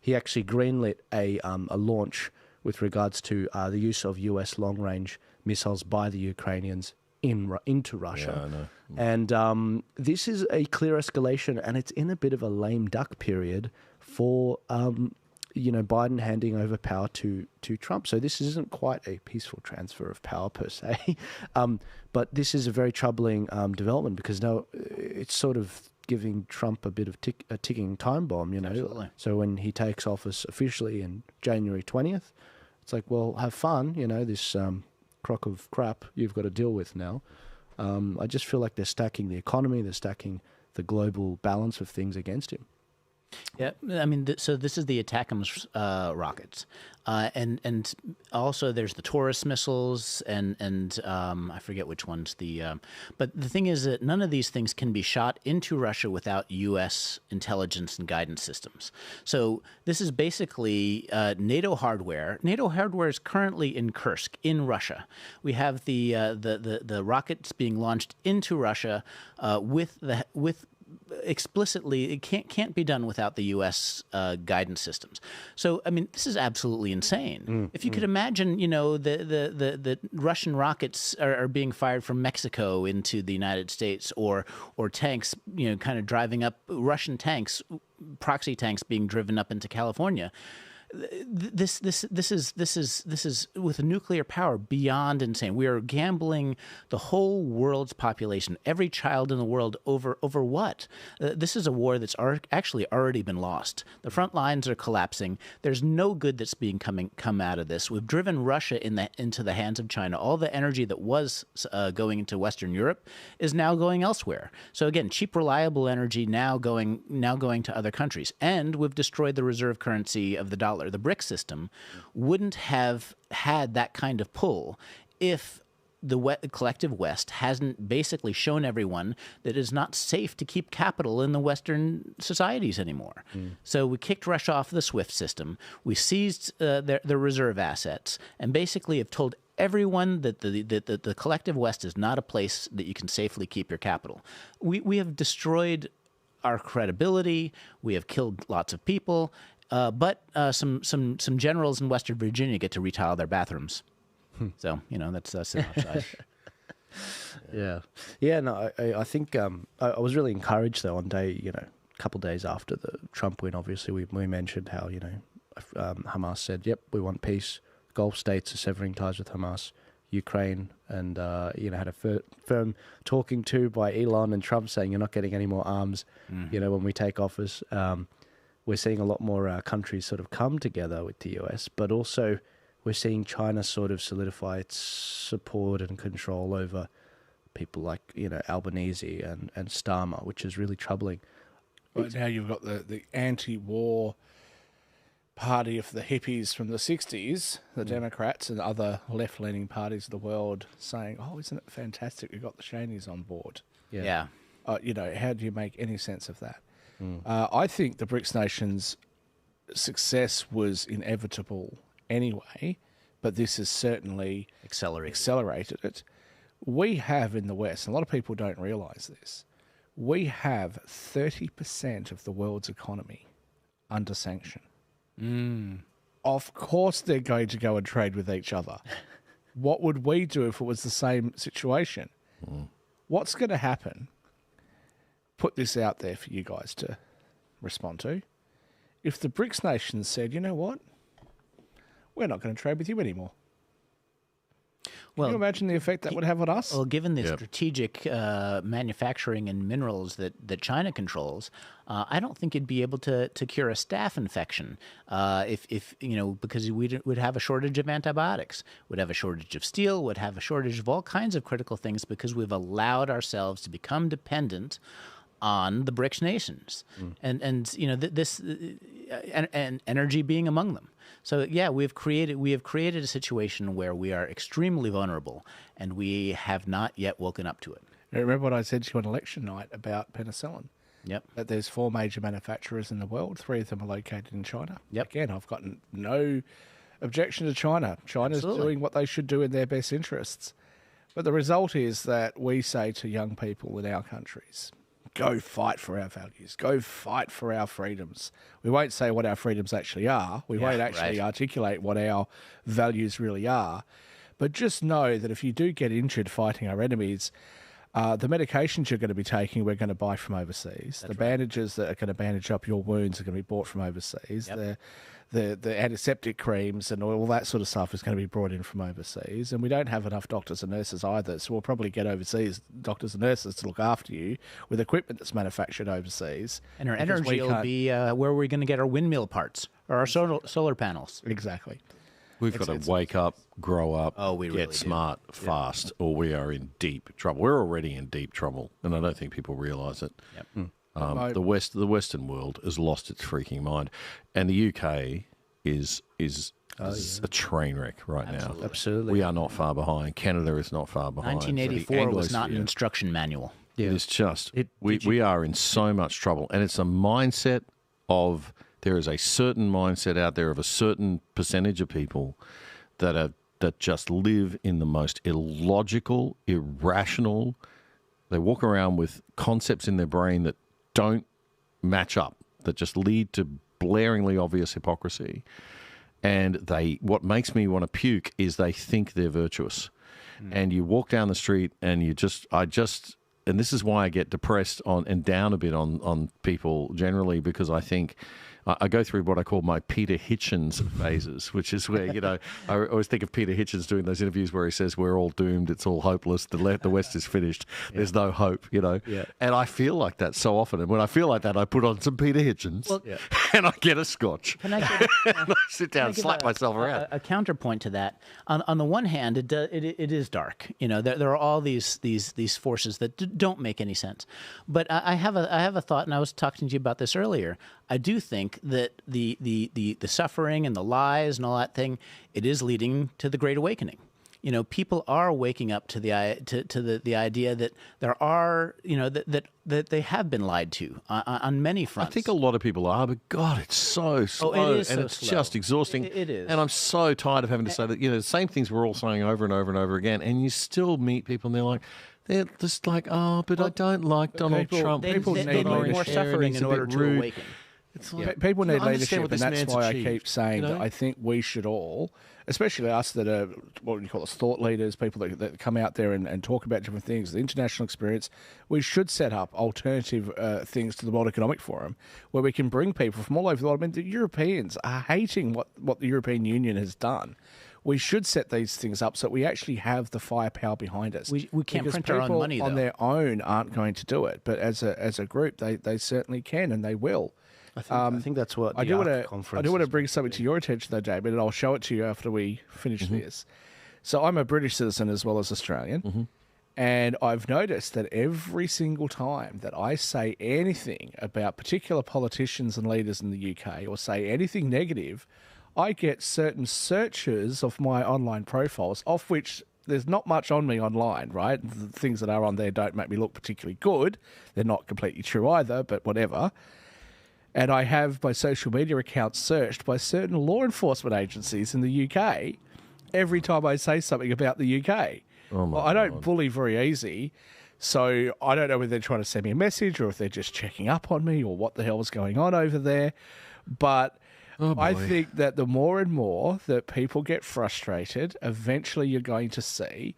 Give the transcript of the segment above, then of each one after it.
he actually greenlit a launch with regards to the use of US long-range missiles by the Ukrainians into Russia. Yeah, I know. And this is a clear escalation, and it's in a bit of a lame duck period for Biden handing over power to Trump. So this isn't quite a peaceful transfer of power per se, but this is a very troubling development because now it's sort of giving Trump a bit of a ticking time bomb, Absolutely. So when he takes office officially in January 20th, it's like, well, have fun, this crock of crap you've got to deal with now. I just feel like they're stacking the economy, they're stacking the global balance of things against him. Yeah, I mean, so this is the ATACMS rockets, and also there's the Taurus missiles, and I forget which ones but the thing is that none of these things can be shot into Russia without U.S. intelligence and guidance systems. So this is basically NATO hardware. NATO hardware is currently in Kursk, in Russia. We have the rockets being launched into Russia with explicitly, it can't be done without the U.S. Guidance systems. So, I mean, this is absolutely insane. If you could imagine, the Russian rockets are being fired from Mexico into the United States, or tanks, kind of driving up Russian tanks, proxy tanks being driven up into California. This is with nuclear power beyond insane. We are gambling the whole world's population, every child in the world, over what? This is a war that's actually already been lost. The front lines are collapsing. There's no good that's come out of this. We've driven Russia into the hands of China. All the energy that was going into Western Europe is now going elsewhere. So again, cheap, reliable energy now going to other countries, and we've destroyed the reserve currency of the dollar. The BRIC system wouldn't have had that kind of pull if the collective West hasn't basically shown everyone that it's not safe to keep capital in the Western societies anymore. So we kicked Russia off the SWIFT system. We seized their reserve assets, and basically have told everyone that the collective West is not a place that you can safely keep your capital. We have destroyed our credibility. We have killed lots of people. But some generals in Western Virginia get to retile their bathrooms. So, that's an upside. Yeah. No, I think I was really encouraged though on day, a couple of days after the Trump win. Obviously, we mentioned how Hamas said, "Yep, we want peace." Gulf states are severing ties with Hamas. Ukraine and had a firm talking to by Elon and Trump saying, "You're not getting any more arms." When we take office. We're seeing a lot more countries sort of come together with the US, but also we're seeing China sort of solidify its support and control over people like, Albanese and Starmer, which is really troubling. Right now you've got the anti-war party of the hippies from the 60s, the Democrats and other left-leaning parties of the world saying, "Oh, isn't it fantastic we've got the Chinese on board?" Yeah. How do you make any sense of that? I think the BRICS nations' success was inevitable anyway, but this has certainly accelerated it. We have in the West, and a lot of people don't realise this, we have 30% of the world's economy under sanction. Of course they're going to go and trade with each other. What would we do if it was the same situation? What's going to happen? Put this out there for you guys to respond to. If the BRICS nations said, "You know what? We're not going to trade with you anymore." Can you imagine the effect that would have on us? Well, given the strategic manufacturing and minerals that China controls, I don't think it'd be able to cure a staph infection if because we'd have a shortage of antibiotics, would have a shortage of steel, would have a shortage of all kinds of critical things because we've allowed ourselves to become dependent on the BRICS nations, and energy being among them. So we have created a situation where we are extremely vulnerable, and we have not yet woken up to it. Remember what I said to you on election night about penicillin? Yep. That there's 4 major manufacturers in the world. 3 of them are located in China. Yep. Again, I've got no objection to China. China's doing what they should do in their best interests. But the result is that we say to young people in our countries, go fight for our values. Go fight for our freedoms. We won't say what our freedoms actually are. We won't actually articulate what our values really are. But just know that if you do get injured fighting our enemies, the medications you're going to be taking, we're going to buy from overseas. The bandages that are going to bandage up your wounds are going to be bought from overseas. The antiseptic creams and all that sort of stuff is going to be brought in from overseas. And we don't have enough doctors and nurses either, so we'll probably get overseas doctors and nurses to look after you with equipment that's manufactured overseas. And our energy will be where we're going to get our windmill parts or our solar panels. Exactly. We've got to wake up, grow up, get smart fast, or we are in deep trouble. We're already in deep trouble, and I don't think people realise it. The Western world has lost its freaking mind, and the UK is a train wreck right now. Absolutely. We are not far behind. Canada is not far behind. 1984 was not an instruction manual. It is just we are in so much trouble, and it's a mindset of. There is a certain mindset out there of a certain percentage of people that just live in the most illogical, irrational. They walk around with concepts in their brain that don't match up, that just lead to blaringly obvious hypocrisy. And what makes me want to puke is they think they're virtuous. And you walk down the street and and this is why I get depressed and down a bit on people generally, because I think I go through what I call my Peter Hitchens phases, which is where, I always think of Peter Hitchens doing those interviews where he says, we're all doomed, it's all hopeless, the West is finished, there's no hope, And I feel like that so often. And when I feel like that, I put on some Peter Hitchens and I get a scotch. And I sit down and slap myself around. A counterpoint to that. On the one hand, it is dark. There are all these forces that don't make any sense. But I have a thought, and I was talking to you about this earlier. I do think that the suffering and the lies and all that thing, it is leading to the Great Awakening. People are waking up to the idea that there are, that they have been lied to on many fronts. I think a lot of people are, but God, it's so slow, it's just exhausting. It is, and I'm so tired of having to say that. The same things we're all saying over and over and over again, and you still meet people, and they're just like, but I don't like Donald Trump. They need more suffering in order to awaken. It's like, people need leadership, and that's why I keep saying that I think we should all, especially us that are, what would you call us, thought leaders, people that come out there and talk about different things, the international experience, we should set up alternative things to the World Economic Forum where we can bring people from all over the world. I mean, the Europeans are hating what the European Union has done. We should set these things up so that we actually have the firepower behind us. We can't because print our own money, though. On their own aren't going to do it, but as a group, they certainly can, and they will. I think that's what I do want to bring something to your attention, though, Damien, and I'll show it to you after we finish this. So I'm a British citizen as well as Australian, and I've noticed that every single time that I say anything about particular politicians and leaders in the UK or say anything negative, I get certain searches of my online profiles, of which there's not much on me online, right? The things that are on there don't make me look particularly good. They're not completely true either, but whatever. And I have my social media accounts searched by certain law enforcement agencies in the UK every time I say something about the UK. I don't bully very easy, so I don't know whether they're trying to send me a message or if they're just checking up on me or what the hell is going on over there. But I think that the more and more that people get frustrated, eventually you're going to see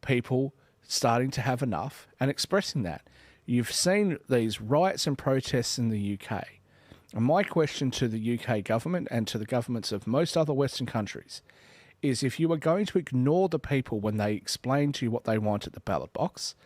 people starting to have enough and expressing that. You've seen these riots and protests in the UK. And my question to the UK government and to the governments of most other Western countries is, if you are going to ignore the people when they explain to you what they want at the ballot box,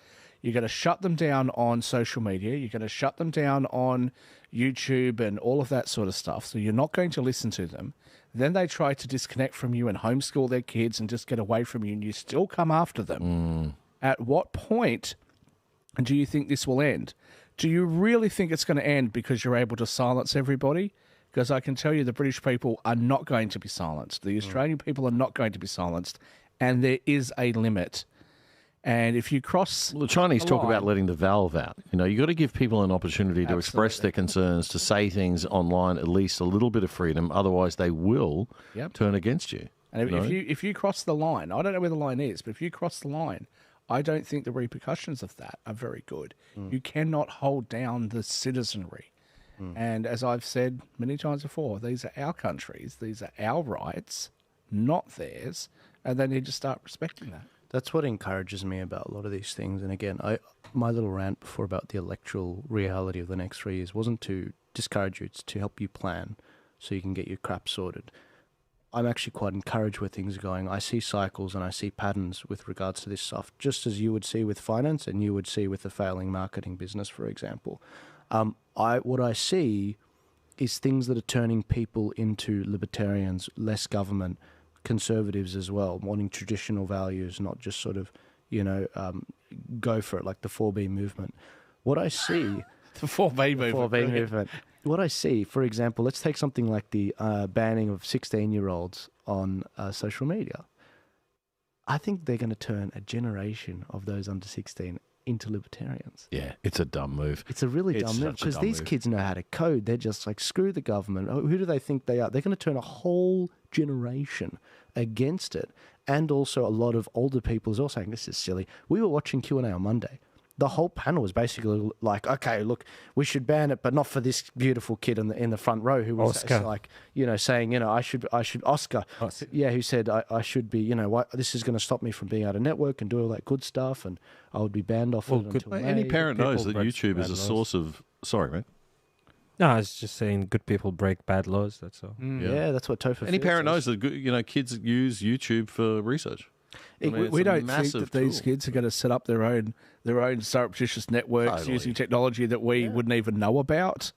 you're going to shut them down on social media, you're going to shut them down on YouTube and all of that sort of stuff, so you're not going to listen to them. Then they try to disconnect from you and homeschool their kids and just get away from you, and you still come after them. At what point do you think this will end? Do you really think it's going to end because you're able to silence everybody? Because I can tell you the British people are not going to be silenced. The Australian people are not going to be silenced. And there is a limit. And if you cross... Well, the Chinese talk about letting the valve out. You got to give people an opportunity to express their concerns, to say things online, at least a little bit of freedom. Otherwise, they will turn against you. And if you cross the line, I don't know where the line is, but if you cross the line, I don't think the repercussions of that are very good. You cannot hold down the citizenry. And as I've said many times before, these are our countries. These are our rights, not theirs. And they need to start respecting that. That's what encourages me about a lot of these things. And again, my little rant before about the electoral reality of the next 3 years wasn't to discourage you, it's to help you plan so you can get your crap sorted. I'm actually quite encouraged where things are going. I see cycles and I see patterns with regards to this stuff, just as you would see with finance and you would see with the failing marketing business, for example. What I see is things that are turning people into libertarians, less government, conservatives as well, wanting traditional values, not just sort of, go for it, like the 4B movement. What I see... The 4B movement. 4B movement. What I see, for example, let's take something like the banning of 16-year-olds on social media. I think they're going to turn a generation of those under 16 into libertarians. Yeah, it's a dumb move. It's a really dumb move because these kids know how to code. They're just like, screw the government. Oh, who do they think they are? They're going to turn a whole generation against it. And also a lot of older people is also saying, this is silly. We were watching Q&A on Monday. The whole panel was basically like, okay, look, we should ban it, but not for this beautiful kid in the front row who was like, saying, I should Oscar, who said I should be, this is going to stop me from being able to network and do all that good stuff, and I would be banned off it until May. Any parent knows that YouTube is a source of. Sorry, mate. No, I was just saying, good people break bad laws. That's all. Yeah, that's what Topher. Any parent knows that kids use YouTube for research. We don't think that these kids are going to set up their own surreptitious networks using technology that we wouldn't even know about.